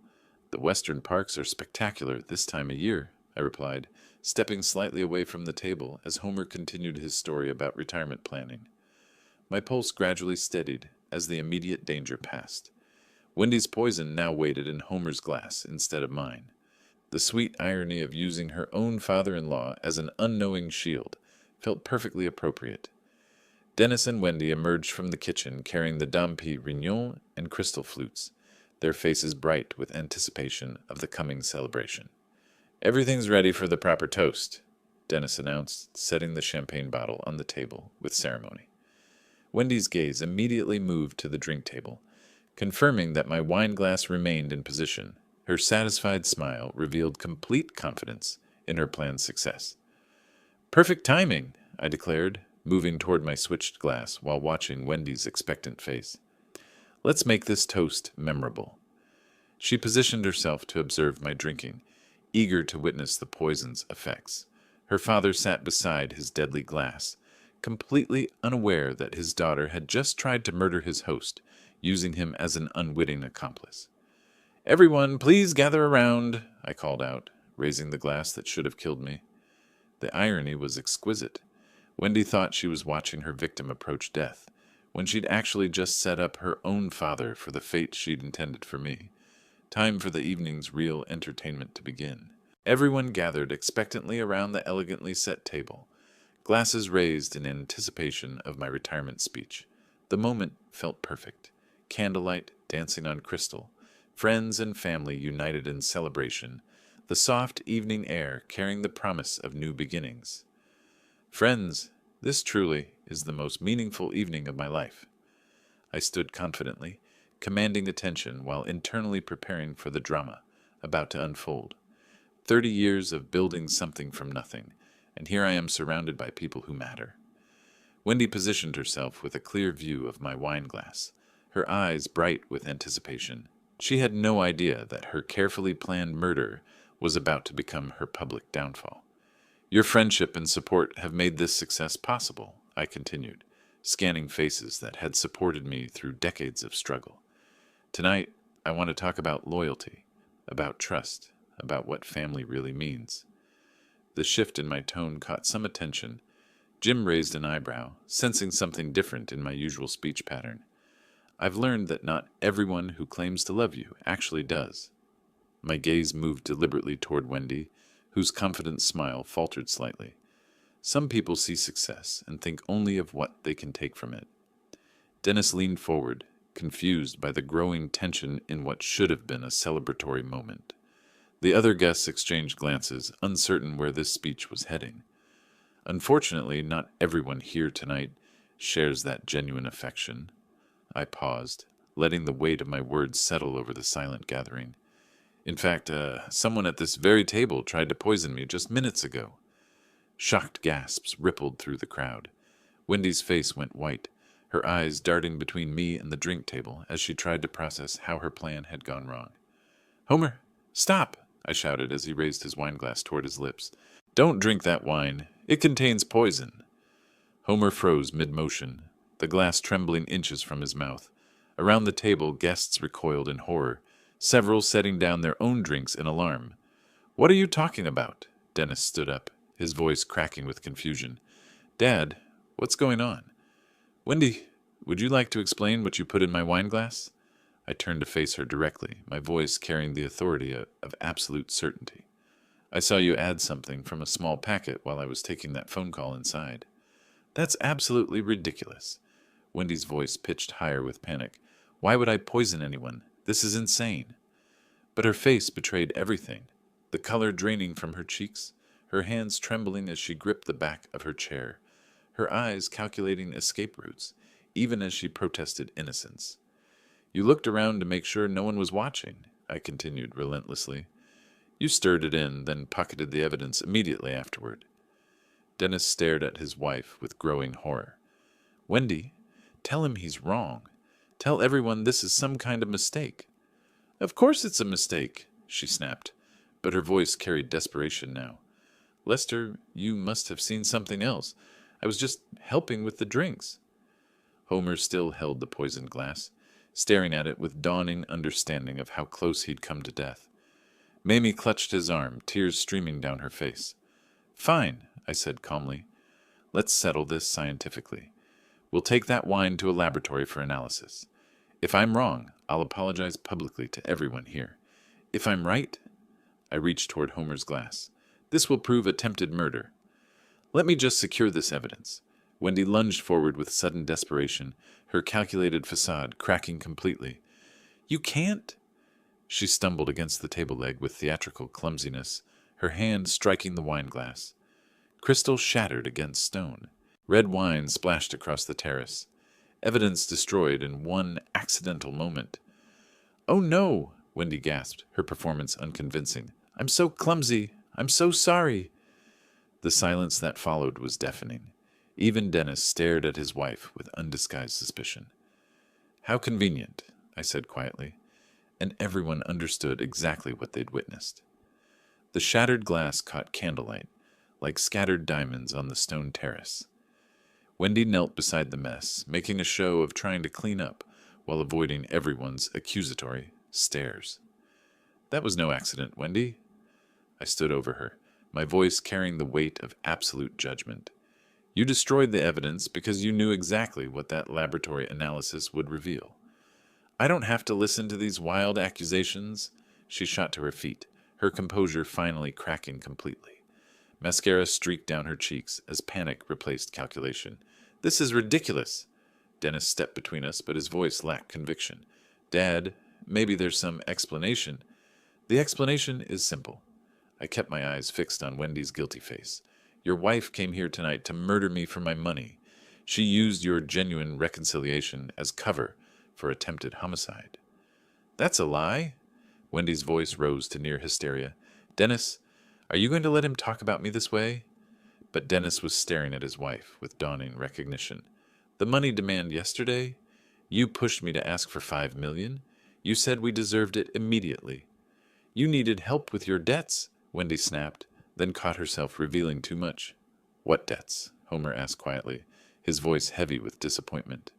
The western parks are spectacular this time of year, I replied, stepping slightly away from the table as Homer continued his story about retirement planning. My pulse gradually steadied as the immediate danger passed. Wendy's poison now waited in Homer's glass instead of mine. The sweet irony of using her own father-in-law as an unknowing shield felt perfectly appropriate. Dennis and Wendy emerged from the kitchen carrying the Dom Pérignon and crystal flutes, their faces bright with anticipation of the coming celebration. Everything's ready for the proper toast, Dennis announced, setting the champagne bottle on the table with ceremony. Wendy's gaze immediately moved to the drink table, confirming that my wine glass remained in position. Her satisfied smile revealed complete confidence in her plan's success. Perfect timing, I declared, moving toward my switched glass while watching Wendy's expectant face. Let's make this toast memorable. She positioned herself to observe my drinking, eager to witness the poison's effects. Her father sat beside his deadly glass, completely unaware that his daughter had just tried to murder his host, using him as an unwitting accomplice. Everyone, please gather around, I called out, raising the glass that should have killed me. The irony was exquisite. Wendy thought she was watching her victim approach death, when she'd actually just set up her own father for the fate she'd intended for me. Time for the evening's real entertainment to begin. Everyone gathered expectantly around the elegantly set table, glasses raised in anticipation of my retirement speech. The moment felt perfect. Candlelight dancing on crystal, friends and family united in celebration, the soft evening air carrying the promise of new beginnings. Friends, this truly is the most meaningful evening of my life. I stood confidently, commanding attention while internally preparing for the drama about to unfold. 30 years of building something from nothing, and here I am surrounded by people who matter. Wendy positioned herself with a clear view of my wine glass, her eyes bright with anticipation. She had no idea that her carefully planned murder was about to become her public downfall. Your friendship and support have made this success possible, I continued, scanning faces that had supported me through decades of struggle. Tonight, I want to talk about loyalty, about trust, about what family really means. The shift in my tone caught some attention. Jim raised an eyebrow, sensing something different in my usual speech pattern. I've learned that not everyone who claims to love you actually does. My gaze moved deliberately toward Wendy, whose confident smile faltered slightly. Some people see success and think only of what they can take from it. Dennis leaned forward, confused by the growing tension in what should have been a celebratory moment. The other guests exchanged glances, uncertain where this speech was heading. Unfortunately, not everyone here tonight shares that genuine affection. I paused, letting the weight of my words settle over the silent gathering. In fact, someone at this very table tried to poison me just minutes ago. Shocked gasps rippled through the crowd. Wendy's face went white, her eyes darting between me and the drink table as she tried to process how her plan had gone wrong. Homer, stop! I shouted as he raised his wineglass toward his lips. Don't drink that wine. It contains poison. Homer froze mid-motion, the glass trembling inches from his mouth. Around the table, guests recoiled in horror, several setting down their own drinks in alarm. What are you talking about? Dennis stood up, his voice cracking with confusion. Dad, what's going on? Wendy, would you like to explain what you put in my wineglass? I turned to face her directly, my voice carrying the authority of absolute certainty. I saw you add something from a small packet while I was taking that phone call inside. That's absolutely ridiculous. Wendy's voice pitched higher with panic. Why would I poison anyone? This is insane. But her face betrayed everything. The color draining from her cheeks, her hands trembling as she gripped the back of her chair, her eyes calculating escape routes, even as she protested innocence. You looked around to make sure no one was watching, I continued relentlessly. You stirred it in, then pocketed the evidence immediately afterward. Dennis stared at his wife with growing horror. Wendy, tell him he's wrong. Tell everyone this is some kind of mistake. Of course it's a mistake, she snapped, but her voice carried desperation now. Lester, you must have seen something else. I was just helping with the drinks. Homer still held the poisoned glass, staring at it with dawning understanding of how close he'd come to death. Mamie clutched his arm, tears streaming down her face. Fine, I said calmly. Let's settle this scientifically. We'll take that wine to a laboratory for analysis. If I'm wrong, I'll apologize publicly to everyone here. If I'm right, I reached toward Homer's glass. This will prove attempted murder. Let me just secure this evidence. Wendy lunged forward with sudden desperation, her calculated facade cracking completely. You can't? She stumbled against the table leg with theatrical clumsiness, her hand striking the wine glass. Crystal shattered against stone. Red wine splashed across the terrace. Evidence destroyed in one accidental moment. Oh no, Wendy gasped, her performance unconvincing. I'm so clumsy. I'm so sorry. The silence that followed was deafening. Even Dennis stared at his wife with undisguised suspicion. How convenient, I said quietly, and everyone understood exactly what they'd witnessed. The shattered glass caught candlelight, like scattered diamonds on the stone terrace. Wendy knelt beside the mess, making a show of trying to clean up while avoiding everyone's accusatory stares. That was no accident, Wendy. I stood over her, my voice carrying the weight of absolute judgment. You destroyed the evidence because you knew exactly what that laboratory analysis would reveal. I don't have to listen to these wild accusations. She shot to her feet, her composure finally cracking completely. Mascara streaked down her cheeks as panic replaced calculation. This is ridiculous. Dennis stepped between us, but his voice lacked conviction. Dad, maybe there's some explanation. The explanation is simple. I kept my eyes fixed on Wendy's guilty face. Your wife came here tonight to murder me for my money. She used your genuine reconciliation as cover for attempted homicide. That's a lie. Wendy's voice rose to near hysteria. Dennis, are you going to let him talk about me this way? But Dennis was staring at his wife with dawning recognition. The money demand yesterday? You pushed me to ask for $5 million. You said we deserved it immediately. You needed help with your debts, Wendy snapped, then caught herself revealing too much. What debts? Homer asked quietly, his voice heavy with disappointment.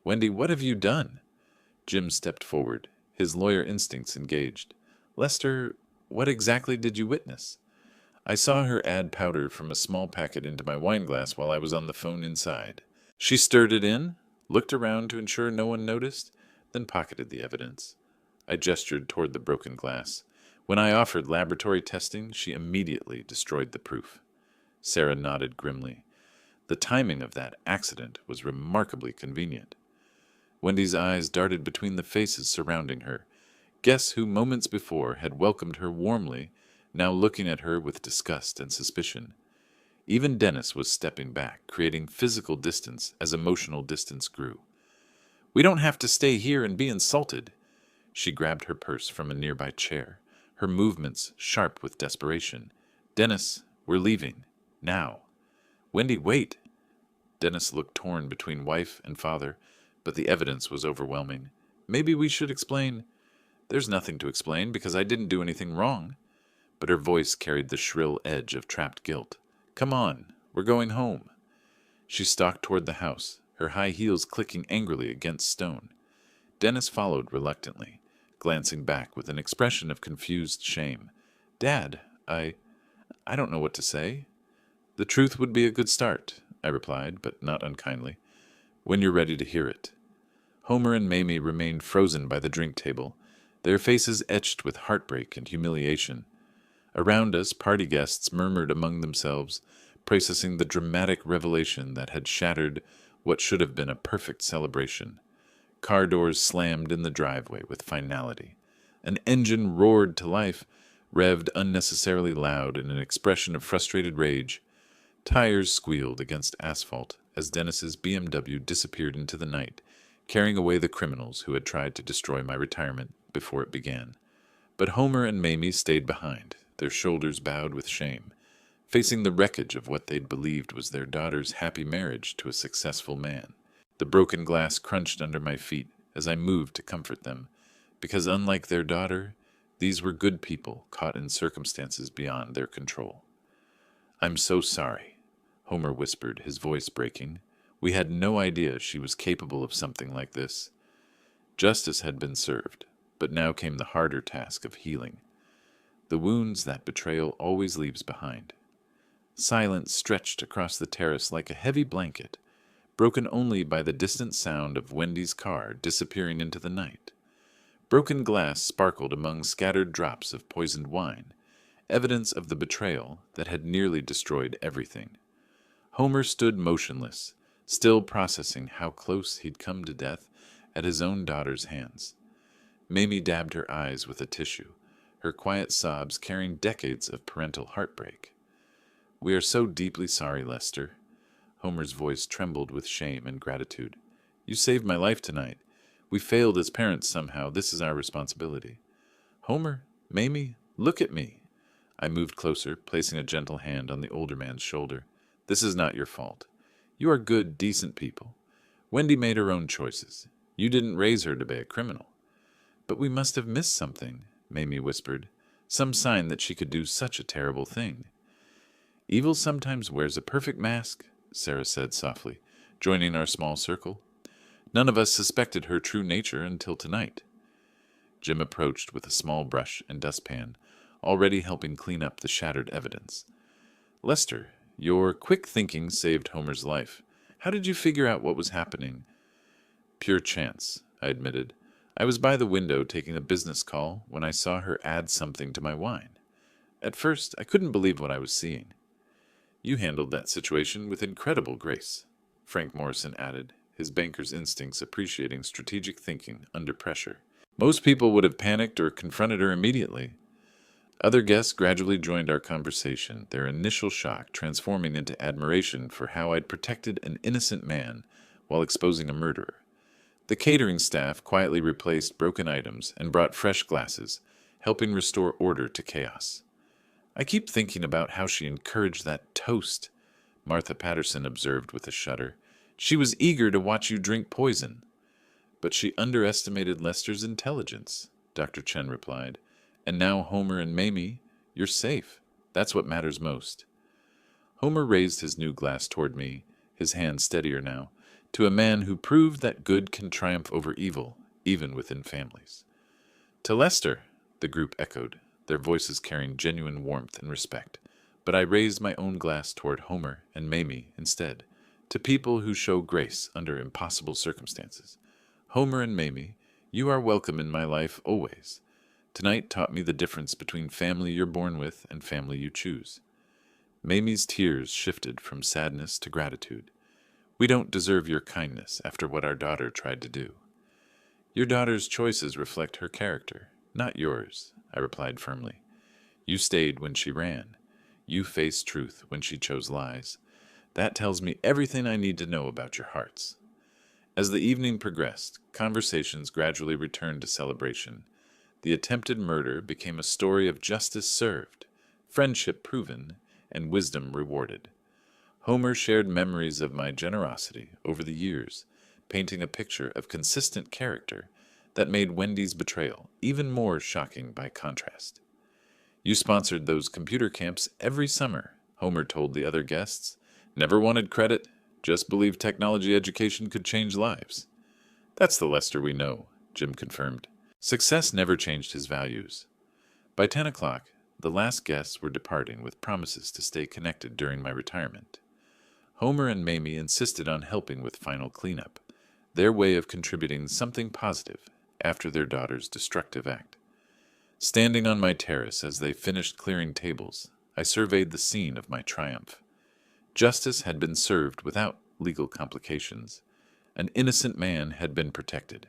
Wendy, what have you done? Jim stepped forward, his lawyer instincts engaged. Lester, what exactly did you witness? I saw her add powder from a small packet into my wine glass while I was on the phone inside. She stirred it in, looked around to ensure no one noticed, then pocketed the evidence. I gestured toward the broken glass. When I offered laboratory testing, she immediately destroyed the proof. Sarah nodded grimly. The timing of that accident was remarkably convenient. Wendy's eyes darted between the faces surrounding her. Guess who moments before had welcomed her warmly, now looking at her with disgust and suspicion. Even Dennis was stepping back, creating physical distance as emotional distance grew. We don't have to stay here and be insulted. She grabbed her purse from a nearby chair, her movements sharp with desperation. Dennis, we're leaving. Now. Wendy, wait. Dennis looked torn between wife and father, but the evidence was overwhelming. Maybe we should explain. There's nothing to explain because I didn't do anything wrong. But her voice carried the shrill edge of trapped guilt. Come on, we're going home. She stalked toward the house, her high heels clicking angrily against stone. Dennis followed reluctantly, glancing back with an expression of confused shame. Dad, I don't know what to say. The truth would be a good start, I replied, but not unkindly. When you're ready to hear it. Homer and Mamie remained frozen by the drink table, their faces etched with heartbreak and humiliation. Around us, party guests murmured among themselves, processing the dramatic revelation that had shattered what should have been a perfect celebration. Car doors slammed in the driveway with finality. An engine roared to life, revved unnecessarily loud in an expression of frustrated rage. Tires squealed against asphalt as Dennis's BMW disappeared into the night, carrying away the criminals who had tried to destroy my retirement before it began. But Homer and Mamie stayed behind, their shoulders bowed with shame, facing the wreckage of what they'd believed was their daughter's happy marriage to a successful man. The broken glass crunched under my feet as I moved to comfort them, because unlike their daughter, these were good people caught in circumstances beyond their control. "I'm so sorry," Homer whispered, his voice breaking. "We had no idea she was capable of something like this." Justice had been served, but now came the harder task of healing. The wounds that betrayal always leaves behind. Silence stretched across the terrace like a heavy blanket, broken only by the distant sound of Wendy's car disappearing into the night. Broken glass sparkled among scattered drops of poisoned wine, evidence of the betrayal that had nearly destroyed everything. Homer stood motionless, still processing how close he'd come to death at his own daughter's hands. Mamie dabbed her eyes with a tissue, her quiet sobs carrying decades of parental heartbreak. "We are so deeply sorry, Lester." Homer's voice trembled with shame and gratitude. "You saved my life tonight. We failed as parents somehow. This is our responsibility." "Homer, Mamie, look at me." I moved closer, placing a gentle hand on the older man's shoulder. "This is not your fault. You are good, decent people. Wendy made her own choices. You didn't raise her to be a criminal." "But we must have missed something," Mamie whispered. "Some sign that she could do such a terrible thing." "Evil sometimes wears a perfect mask," Sarah said softly, joining our small circle. "None of us suspected her true nature until tonight." Jim approached with a small brush and dustpan, already helping clean up the shattered evidence. "Lester, your quick thinking saved Homer's life. How did you figure out what was happening?" "Pure chance," I admitted. "I was by the window taking a business call when I saw her add something to my wine. At first, I couldn't believe what I was seeing." "You handled that situation with incredible grace," Frank Morrison added, his banker's instincts appreciating strategic thinking under pressure. "Most people would have panicked or confronted her immediately." Other guests gradually joined our conversation, their initial shock transforming into admiration for how I'd protected an innocent man while exposing a murderer. The catering staff quietly replaced broken items and brought fresh glasses, helping restore order to chaos. "I keep thinking about how she encouraged that toast," Martha Patterson observed with a shudder. "She was eager to watch you drink poison." "But she underestimated Lester's intelligence," Dr. Chen replied. "And now Homer and Mamie, you're safe. That's what matters most." Homer raised his new glass toward me, his hand steadier now, to a man who proved that good can triumph over evil, even within families. "To Lester," the group echoed, their voices carrying genuine warmth and respect. But I raised my own glass toward Homer and Mamie instead, to people who show grace under impossible circumstances. "Homer and Mamie, you are welcome in my life always. Tonight taught me the difference between family you're born with and family you choose." Mamie's tears shifted from sadness to gratitude. "We don't deserve your kindness after what our daughter tried to do." "Your daughter's choices reflect her character, not yours," I replied firmly. "You stayed when she ran. You faced truth when she chose lies. That tells me everything I need to know about your hearts." As the evening progressed, conversations gradually returned to celebration. The attempted murder became a story of justice served, friendship proven, and wisdom rewarded. Homer shared memories of my generosity over the years, painting a picture of consistent character that made Wendy's betrayal even more shocking by contrast. "You sponsored those computer camps every summer," Homer told the other guests. "Never wanted credit, just believed technology education could change lives." "That's the Lester we know," Jim confirmed. Success never changed his values. By 10 o'clock, the last guests were departing with promises to stay connected during my retirement. Homer and Mamie insisted on helping with final cleanup, their way of contributing something positive after their daughter's destructive act. Standing on my terrace as they finished clearing tables, I surveyed the scene of my triumph. Justice had been served without legal complications. An innocent man had been protected.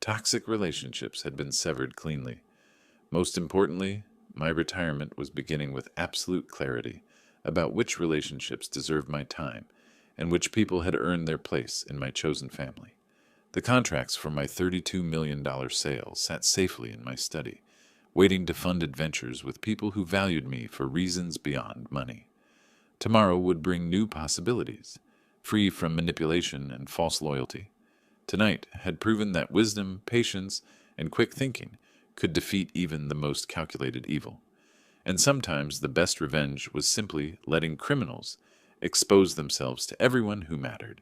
Toxic relationships had been severed cleanly. Most importantly, my retirement was beginning with absolute clarity about which relationships deserved my time and which people had earned their place in my chosen family. The contracts for my $32 million sale sat safely in my study, waiting to fund adventures with people who valued me for reasons beyond money. Tomorrow would bring new possibilities, free from manipulation and false loyalty. Tonight had proven that wisdom, patience, and quick thinking could defeat even the most calculated evil. And sometimes the best revenge was simply letting criminals expose themselves to everyone who mattered.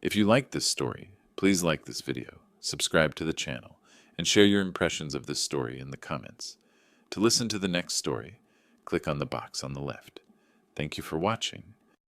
If you liked this story, please like this video, subscribe to the channel, and share your impressions of this story in the comments. To listen to the next story, click on the box on the left. Thank you for watching,